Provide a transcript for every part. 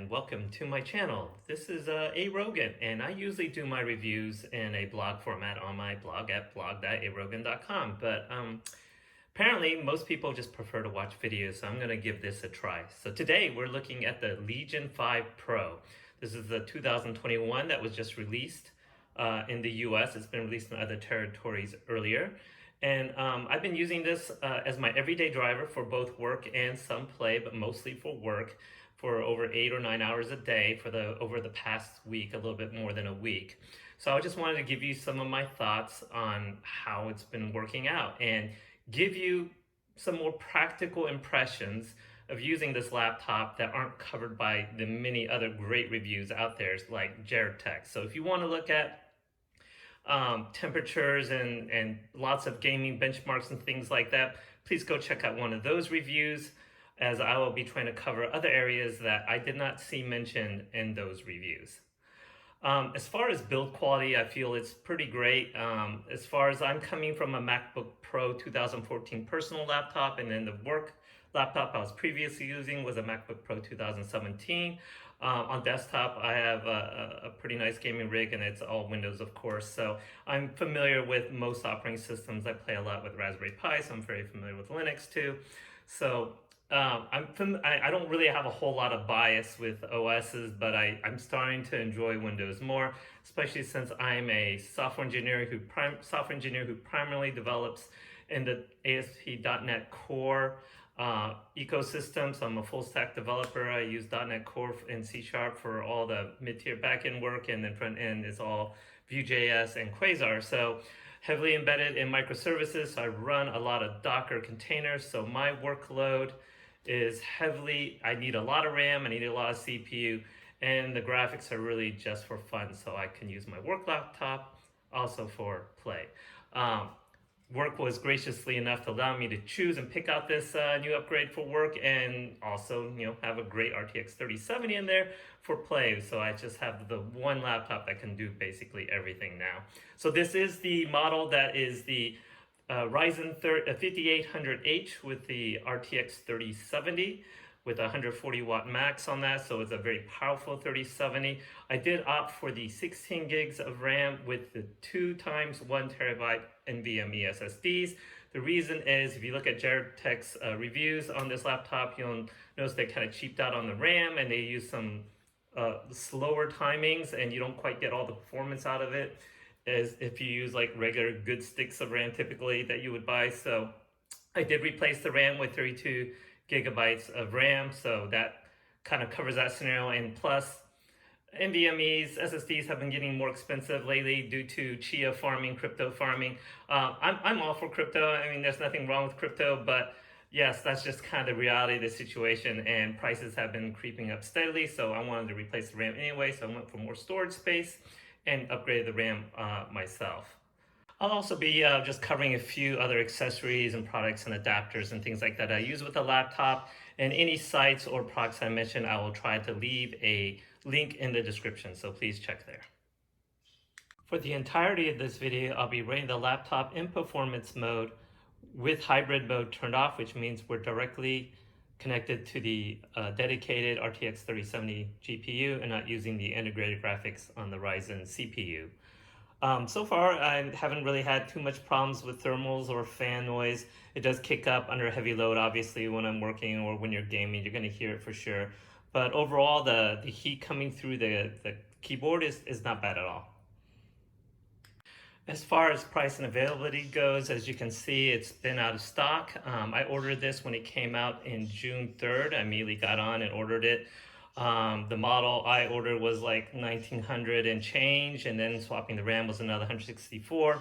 and welcome to my channel. This is A. Rogan, and I usually do my reviews in a blog format on my blog at blog.arogan.com, but apparently most people just prefer to watch videos, so I'm going to give this a try. So today we're looking at the Legion 5 Pro. This is the 2021 that was just released in the US. It's been released in other territories earlier. And I've been using this as my everyday driver for both work and some play, but mostly for work, for over 8 or 9 hours a day for over the past week, a little bit more than a week. So I just wanted to give you some of my thoughts on how it's been working out and give you some more practical impressions of using this laptop that aren't covered by the many other great reviews out there like Jared Tech. So if you want to look at temperatures and lots of gaming benchmarks and things like that, please go check out one of those reviews, as I will be trying to cover other areas that I did not see mentioned in those reviews. As far as build quality, I feel it's pretty great. As far as I'm coming from a MacBook Pro 2014 personal laptop, and then the work laptop I was previously using was a MacBook Pro 2017. On desktop, I have a pretty nice gaming rig, and it's all Windows, of course. So I'm familiar with most operating systems. I play a lot with Raspberry Pi, so I'm very familiar with Linux too. So I don't really have a whole lot of bias with OSs, but I'm starting to enjoy Windows more, especially since I'm a software engineer who primarily develops in the ASP.NET Core ecosystem. So I'm a full stack developer. I use .NET Core and C# for all the mid-tier backend work, and then front end is all Vue.js and Quasar. So heavily embedded in microservices. So I run a lot of Docker containers. So my workload is I need a lot of RAM, I need a lot of CPU, and the graphics are really just for fun. So I can use my work laptop also for play. Work was graciously enough to allow me to choose and pick out this new upgrade for work, and also have a great RTX 3070 in there for play. So I just have the one laptop that can do basically everything now. So this is the model that is the Ryzen 5800H with the RTX 3070 with 140 watt max on that, so it's a very powerful 3070. I did opt for the 16 gigs of RAM with the 2 times 1 terabyte NVMe SSDs. The reason is, if you look at Jared Tech's reviews on this laptop, you'll notice they kind of cheaped out on the RAM, and they use some slower timings, and you don't quite get all the performance out of it as if you use like regular good sticks of RAM typically that you would buy. So I did replace the RAM with 32 gigabytes of RAM, so that kind of covers that scenario. And plus, NVMe's SSDs have been getting more expensive lately due to Chia farming, crypto farming. I'm all for crypto. I mean, there's nothing wrong with crypto, but yes, that's just kind of the reality of the situation, and prices have been creeping up steadily, so I wanted to replace the RAM anyway, so I went for more storage space and upgraded the RAM myself. I'll also be just covering a few other accessories and products and adapters and things like that I use with the laptop. And any sites or products I mentioned, I will try to leave a link in the description, so please check there. For the entirety of this video, I'll be running the laptop in performance mode with hybrid mode turned off, which means we're directly connected to the dedicated RTX 3070 GPU and not using the integrated graphics on the Ryzen CPU. So far, I haven't really had too much problems with thermals or fan noise. It does kick up under a heavy load, obviously, when I'm working or when you're gaming. You're going to hear it for sure. But overall, the heat coming through the keyboard is not bad at all. As far as price and availability goes, as you can see, it's been out of stock. I ordered this when it came out in June 3rd. I immediately got on and ordered it. The model I ordered was like 1900 and change, and then swapping the RAM was another 164.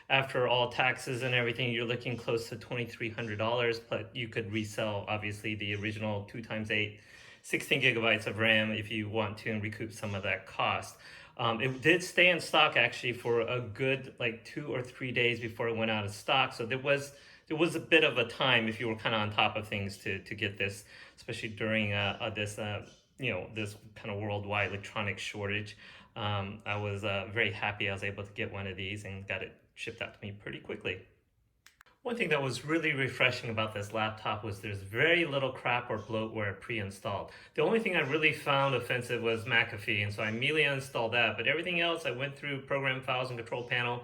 After all taxes and everything, you're looking close to $2,300, but you could resell, obviously, the original 2x8 16 gigabytes of RAM if you want to, and recoup some of that cost. It did stay in stock actually for a good like 2 or 3 days before it went out of stock. So there was a bit of a time, if you were kind of on top of things, to get this, especially during this this kind of worldwide electronic shortage. I was very happy I was able to get one of these and got it shipped out to me pretty quickly. One thing that was really refreshing about this laptop was there's very little crap or bloatware pre-installed. The only thing I really found offensive was McAfee, and so I immediately uninstalled that. But everything else, I went through program files and control panel,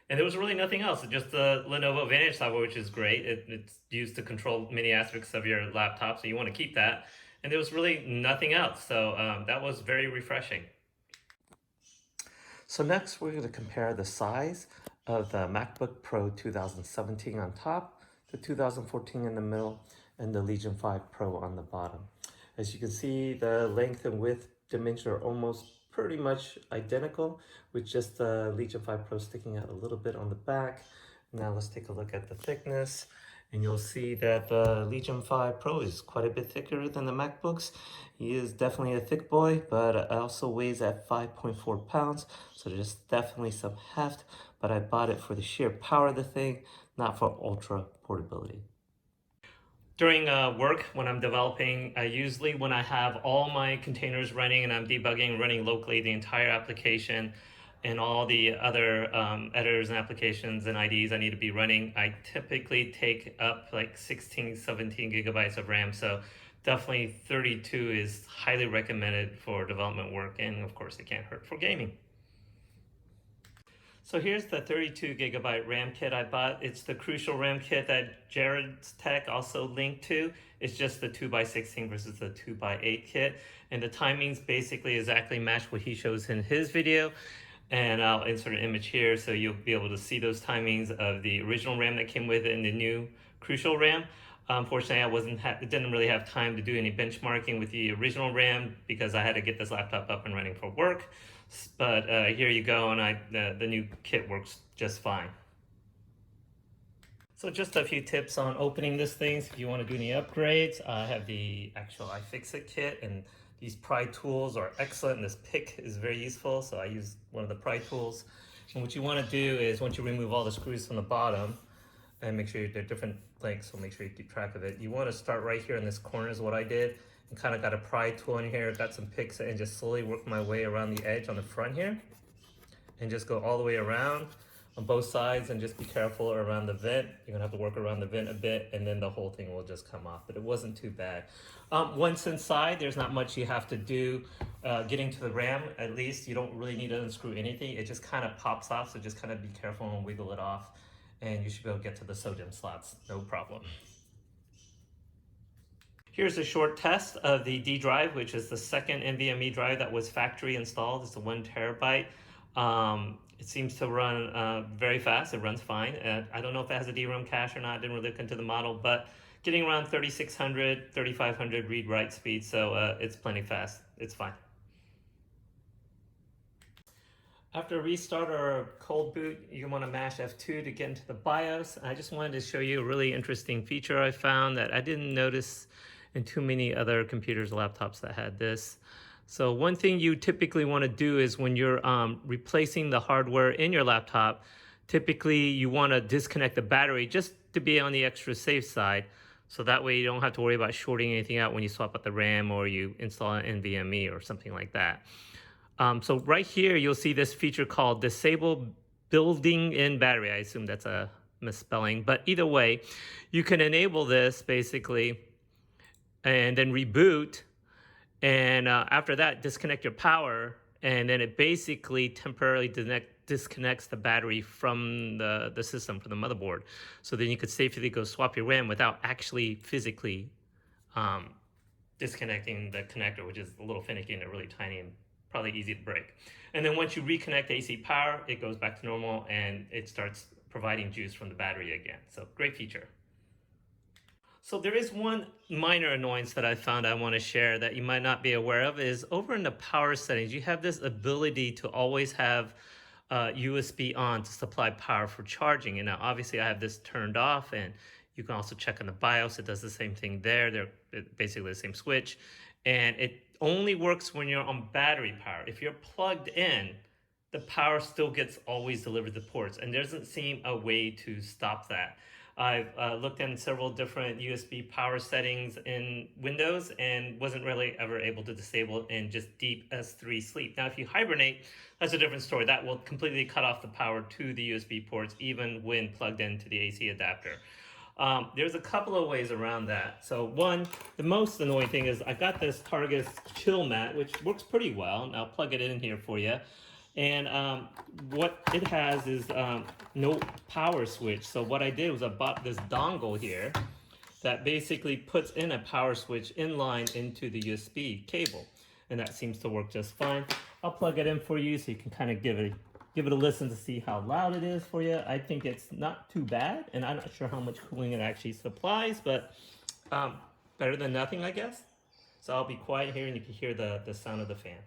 and there was really nothing else. Just the Lenovo Vantage software, which is great. It's used to control many aspects of your laptop, so you want to keep that. And there was really nothing else, so that was very refreshing. So next we're going to compare the size of the MacBook Pro 2017 on top, the 2014 in the middle, and the Legion 5 Pro on the bottom. As you can see, the length and width dimensions are almost pretty much identical, with just the Legion 5 Pro sticking out a little bit on the back. Now let's take a look at the thickness. And you'll see that the Legion 5 Pro is quite a bit thicker than the MacBooks. He is definitely a thick boy, but also weighs at 5.4 pounds, so there's definitely some heft, but I bought it for the sheer power of the thing, not for ultra portability. During work, when I'm developing, usually when I have all my containers running and I'm debugging, running locally the entire application and all the other editors and applications and IDs I need to be running, I typically take up like 16, 17 gigabytes of RAM. So definitely 32 is highly recommended for development work. And of course, it can't hurt for gaming. So here's the 32 gigabyte RAM kit I bought. It's the Crucial RAM kit that Jared's Tech also linked to. It's just the 2x16 versus the 2x8 kit. And the timings basically exactly match what he shows in his video. And I'll insert an image here so you'll be able to see those timings of the original RAM that came with it and the new Crucial RAM. Unfortunately, I didn't really have time to do any benchmarking with the original RAM because I had to get this laptop up and running for work. But here you go, and the new kit works just fine. So just a few tips on opening this thing. If you want to do any upgrades, I have the actual iFixit kit, and these pry tools are excellent, and this pick is very useful, so I use one of the pry tools. And what you want to do is, once you remove all the screws from the bottom, and make sure they're different lengths, so make sure you keep track of it. You want to start right here in this corner is what I did, and kind of got a pry tool in here, got some picks, and just slowly work my way around the edge on the front here, and just go all the way around on both sides, and just be careful around the vent. You're gonna have to work around the vent a bit, and then the whole thing will just come off, but it wasn't too bad. Once inside, there's not much you have to do. Getting to the RAM, at least, you don't really need to unscrew anything. It just kind of pops off, so just kind of be careful and wiggle it off, and you should be able to get to the SODIMM slots, no problem. Here's a short test of the D drive, which is the second NVMe drive that was factory installed. It's a 1 terabyte. It seems to run very fast. It runs fine. I don't know if it has a DRAM cache or not. I didn't really look into the model, but getting around 3600, 3500 read-write speed, so it's plenty fast. It's fine. After a restart or cold boot, you want to mash F2 to get into the BIOS. I just wanted to show you a really interesting feature I found that I didn't notice in too many other computers, laptops that had this. So one thing you typically want to do is when you're replacing the hardware in your laptop, typically you want to disconnect the battery just to be on the extra safe side. So that way you don't have to worry about shorting anything out when you swap out the RAM or you install an NVMe or something like that. So right here, you'll see this feature called Disable Building in Battery. I assume that's a misspelling, but either way, you can enable this basically and then reboot. And after that, disconnect your power, and then it basically temporarily disconnects the battery from the system, from the motherboard. So then you could safely go swap your RAM without actually physically disconnecting the connector, which is a little finicky and really tiny and probably easy to break. And then once you reconnect AC power, it goes back to normal and it starts providing juice from the battery again. So great feature. So there is one minor annoyance that I found I want to share that you might not be aware of is over in the power settings, you have this ability to always have USB on to supply power for charging. And now obviously I have this turned off, and you can also check on the BIOS. It does the same thing there. They're basically the same switch. And it only works when you're on battery power. If you're plugged in, the power still gets always delivered to ports, and there doesn't seem a way to stop that. I've looked in several different USB power settings in Windows and wasn't really ever able to disable it in just deep S3 sleep. Now, if you hibernate, that's a different story. That will completely cut off the power to the USB ports, even when plugged into the AC adapter. There's a couple of ways around that. So one, the most annoying thing is I got this Targus Chill Mat, which works pretty well. And I'll plug it in here for you. And what it has is no power switch. So what I did was I bought this dongle here that basically puts in a power switch in line into the USB cable. And that seems to work just fine. I'll plug it in for you so you can kind of give it a listen to see how loud it is for you. I think it's not too bad, and I'm not sure how much cooling it actually supplies, but better than nothing, I guess. So I'll be quiet here and you can hear the sound of the fan.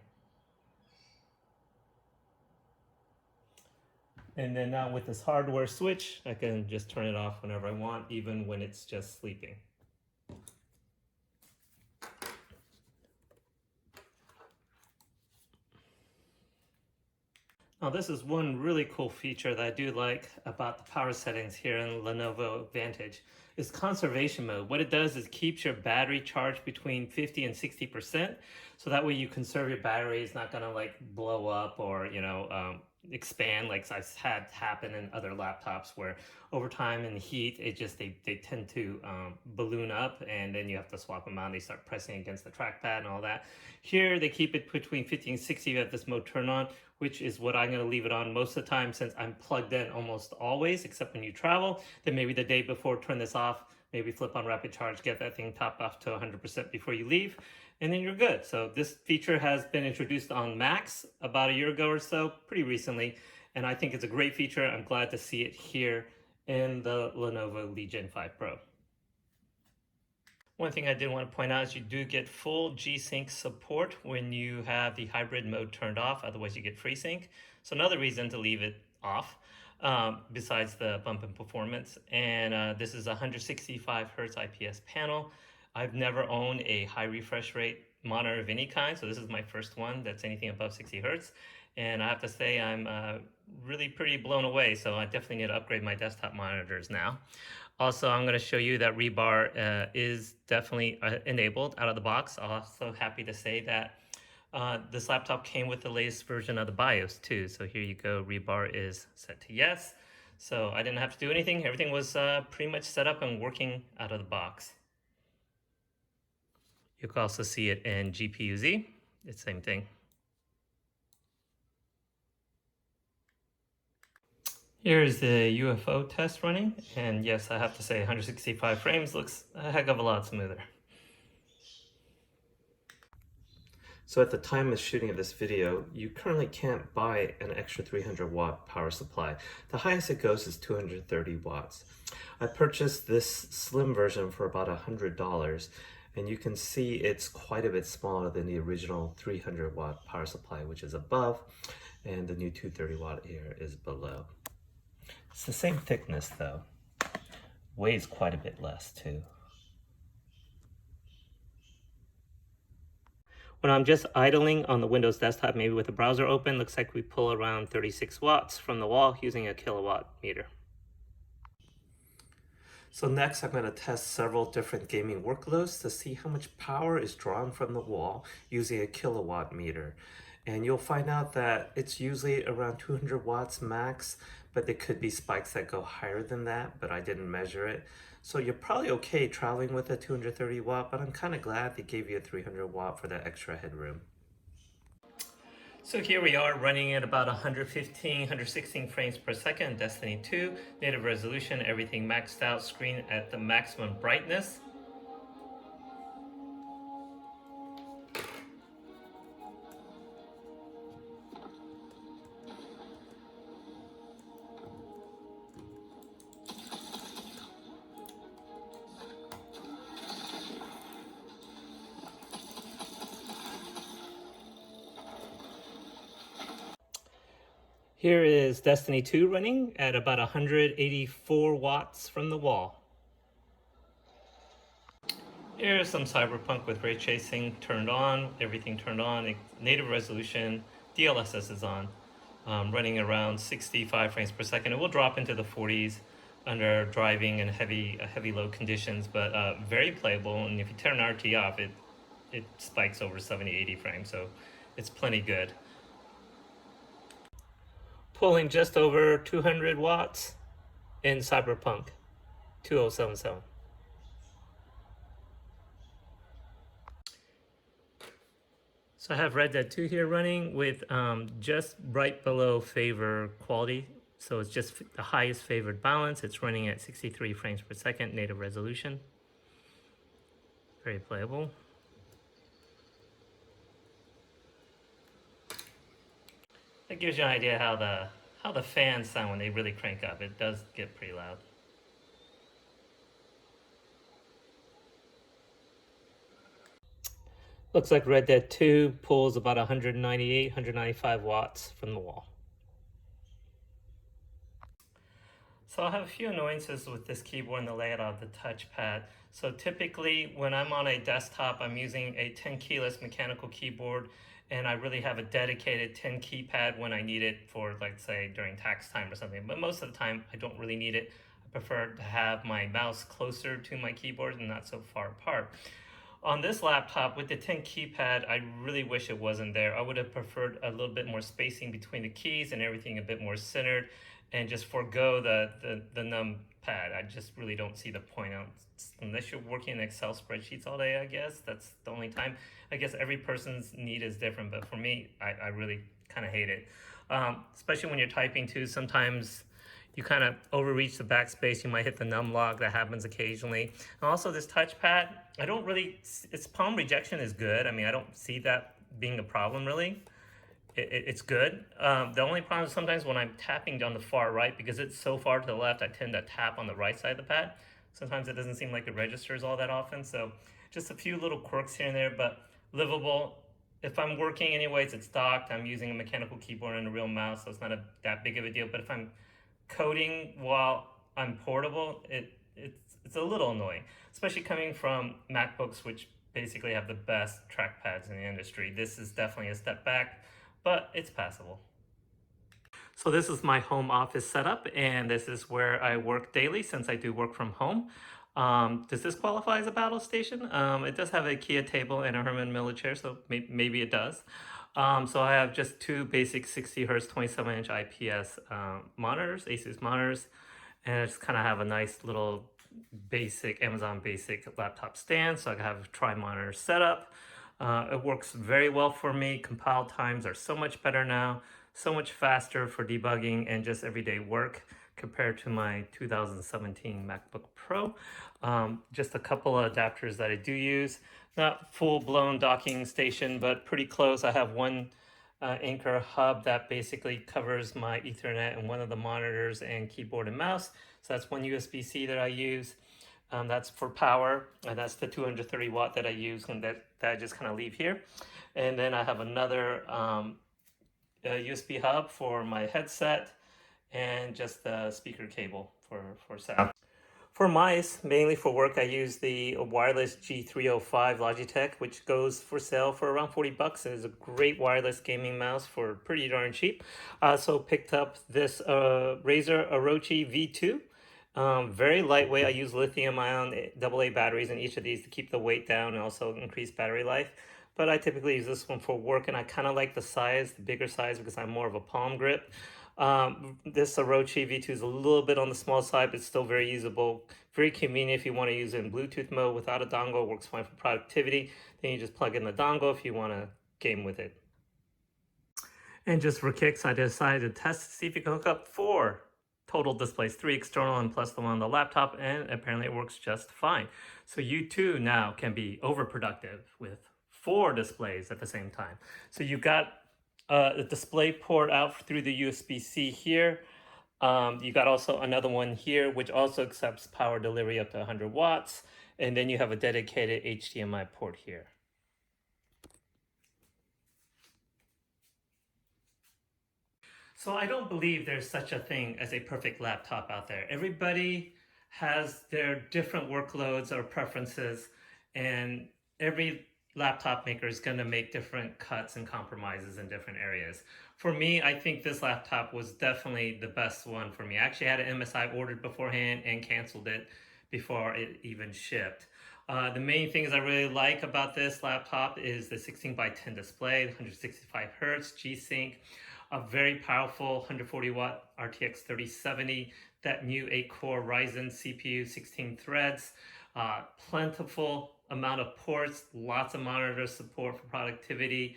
And then now with this hardware switch, I can just turn it off whenever I want, even when it's just sleeping. Now this is one really cool feature that I do like about the power settings here in Lenovo Vantage is conservation mode. What it does is keeps your battery charged between 50 and 60%. So that way you conserve your battery. It's not gonna like blow up or, expand like I've had happen in other laptops where over time in the heat, they tend to balloon up and then you have to swap them out. They start pressing against the trackpad and all that. Here they keep it between 50 and 60. You have this mode turned on, which is what I'm going to leave it on most of the time since I'm plugged in almost always, except when you travel. Then maybe the day before, turn this off, maybe flip on rapid charge, get that thing topped off to 100% before you leave, and then you're good. So this feature has been introduced on Macs about a year ago or so, pretty recently, and I think it's a great feature. I'm glad to see it here in the Lenovo Legion 5 Pro. One thing I did want to point out is you do get full G-Sync support when you have the hybrid mode turned off, otherwise you get FreeSync. So another reason to leave it off, besides the bump in performance. And this is a 165 Hertz IPS panel. I've never owned a high refresh rate monitor of any kind, so this is my first one that's anything above 60 Hertz. And I have to say I'm really pretty blown away, so I definitely need to upgrade my desktop monitors now. Also, I'm going to show you that Rebar is definitely enabled out of the box. I'm also happy to say that this laptop came with the latest version of the BIOS too. So here you go, Rebar is set to yes. So I didn't have to do anything. Everything was pretty much set up and working out of the box. You can also see it in GPU-Z. It's the same thing. Here's the UFO test running, and yes, I have to say 165 frames looks a heck of a lot smoother. So at the time of shooting of this video, you currently can't buy an extra 300 watt power supply. The highest it goes is 230 watts. I purchased this slim version for about $100, and you can see it's quite a bit smaller than the original 300 watt power supply, which is above, and the new 230 watt here is below. It's the same thickness though. Weighs quite a bit less too. When I'm just idling on the Windows desktop, maybe with the browser open, looks like we pull around 36 watts from the wall using a kilowatt meter. So next I'm going to test several different gaming workloads to see how much power is drawn from the wall using a kilowatt meter. And you'll find out that it's usually around 200 watts max, but there could be spikes that go higher than that, but I didn't measure it. So you're probably okay traveling with a 230 watt, but I'm kind of glad they gave you a 300 watt for that extra headroom. So here we are running at about 115, 116 frames per second, Destiny 2, native resolution, everything maxed out, screen at the maximum brightness. Here is Destiny 2 running at about 184 watts from the wall. Here's some Cyberpunk with ray tracing turned on, everything turned on, native resolution, DLSS is on, running around 65 frames per second. It will drop into the 40s under driving and heavy load conditions, but very playable. And if you turn RT off, it spikes over 70-80 frames, so it's plenty good. Pulling just over 200 watts in Cyberpunk 2077. So I have Red Dead 2 here running with just right below favor quality. So it's just the highest favored balance. It's running at 63 frames per second, native resolution. Very playable. That gives you an idea how the fans sound when they really crank up. It does get pretty loud. Looks like Red Dead 2 pulls about 198, 195 watts from the wall. So I have a few annoyances with this keyboard and the layout of the touchpad. So typically when I'm on a desktop, I'm using a 10 keyless mechanical keyboard, and I really have a dedicated 10 keypad when I need it for, like, say, during tax time or something. But most of the time, I don't really need it. I prefer to have my mouse closer to my keyboard and not so far apart. On this laptop with the 10 keypad, I really wish it wasn't there. I would have preferred a little bit more spacing between the keys and everything a bit more centered, and just forego the num pad. I just really don't see the point out, unless you're working in Excel spreadsheets all day. I guess that's the only time. I guess every person's need is different, but for me, I really kind of hate it. Especially when you're typing too, sometimes you kind of overreach the backspace. You might hit the num lock. That happens occasionally. And also this touchpad, I don't really, its palm rejection is good. I mean, I don't see that being a problem really. It's good. The only problem is sometimes when I'm tapping on the far right, because it's so far to the left, I tend to tap on the right side of the pad. Sometimes it doesn't seem like it registers all that often. So just a few little quirks here and there, but livable. If I'm working anyways, it's docked. I'm using a mechanical keyboard and a real mouse, so it's not that big of a deal. But if I'm coding while I'm portable, it's a little annoying, especially coming from MacBooks, which basically have the best trackpads in the industry. This is definitely a step back, but it's passable. So this is my home office setup, and this is where I work daily since I do work from home. Does this qualify as a battle station? It does have a Kia table and a Herman Miller chair, so maybe it does. So I have just two basic 60 hertz 27-inch IPS monitors, Asus monitors, and I just kind of have a nice little basic Amazon basic laptop stand, so I have a tri-monitor setup. It works very well for me. Compile times are so much better now, so much faster for debugging and just everyday work compared to my 2017 MacBook Pro. Just a couple of adapters that I do use. Not full-blown docking station, but pretty close. I have one Anchor hub that basically covers my Ethernet and one of the monitors and keyboard and mouse. So that's one USB-C that I use. That's for power, and that's the 230 watt that I use, and that I just kind of leave here. And then I have another USB hub for my headset, and just the speaker cable for sound. For mice, mainly for work, I use the wireless G305 Logitech, which goes for sale for around 40 bucks. It is a great wireless gaming mouse for pretty darn cheap. I also picked up this Razer Orochi V2. Very lightweight. I use lithium-ion AA batteries in each of these to keep the weight down and also increase battery life. But I typically use this one for work, and I kind of like the size, the bigger size, because I'm more of a palm grip. This Orochi V2 is a little bit on the small side, but still very usable. Very convenient if you want to use it in Bluetooth mode without a dongle. Works fine for productivity. Then you just plug in the dongle if you want to game with it. And just for kicks, I decided to test to see if you can hook up 4 total displays, 3 external and plus the one on the laptop, and apparently it works just fine. So you too now can be overproductive with 4 displays at the same time. So you've got the display port out through the USB-C here. You got also another one here, which also accepts power delivery up to 100 watts. And then you have a dedicated HDMI port here. So I don't believe there's such a thing as a perfect laptop out there. Everybody has their different workloads or preferences, and every laptop maker is going to make different cuts and compromises in different areas. For me, I think this laptop was definitely the best one for me. I actually had an MSI ordered beforehand and canceled it before it even shipped. The main things I really like about this laptop is the 16:10 display, 165 hertz G-Sync, a very powerful 140 watt RTX 3070, that new 8-core Ryzen CPU, 16 threads, plentiful amount of ports, lots of monitor support for productivity,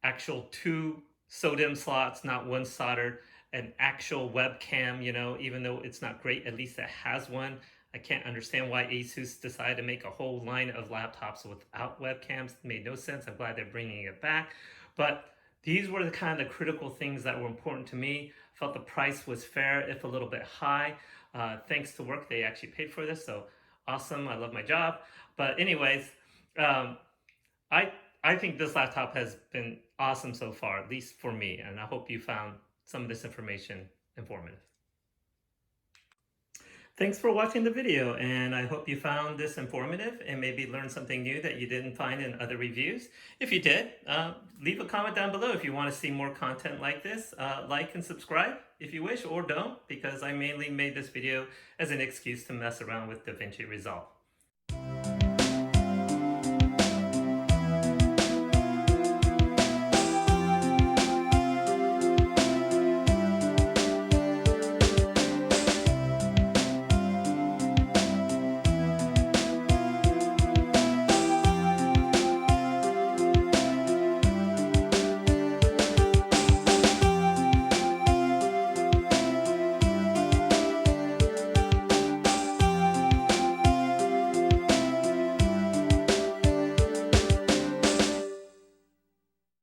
actual 2 SODIMM slots, not one soldered, an actual webcam, even though it's not great, at least it has one. I can't understand why Asus decided to make a whole line of laptops without webcams. It made no sense. I'm glad they're bringing it back. But these were the kind of critical things that were important to me. I felt the price was fair, if a little bit high. Thanks to work, they actually paid for this, so awesome. I love my job. But anyways, I think this laptop has been awesome so far, at least for me, and I hope you found some of this information informative. Thanks for watching the video, and I hope you found this informative and maybe learned something new that you didn't find in other reviews. If you did, leave a comment down below if you want to see more content like this. Like and subscribe if you wish, or don't, because I mainly made this video as an excuse to mess around with DaVinci Resolve.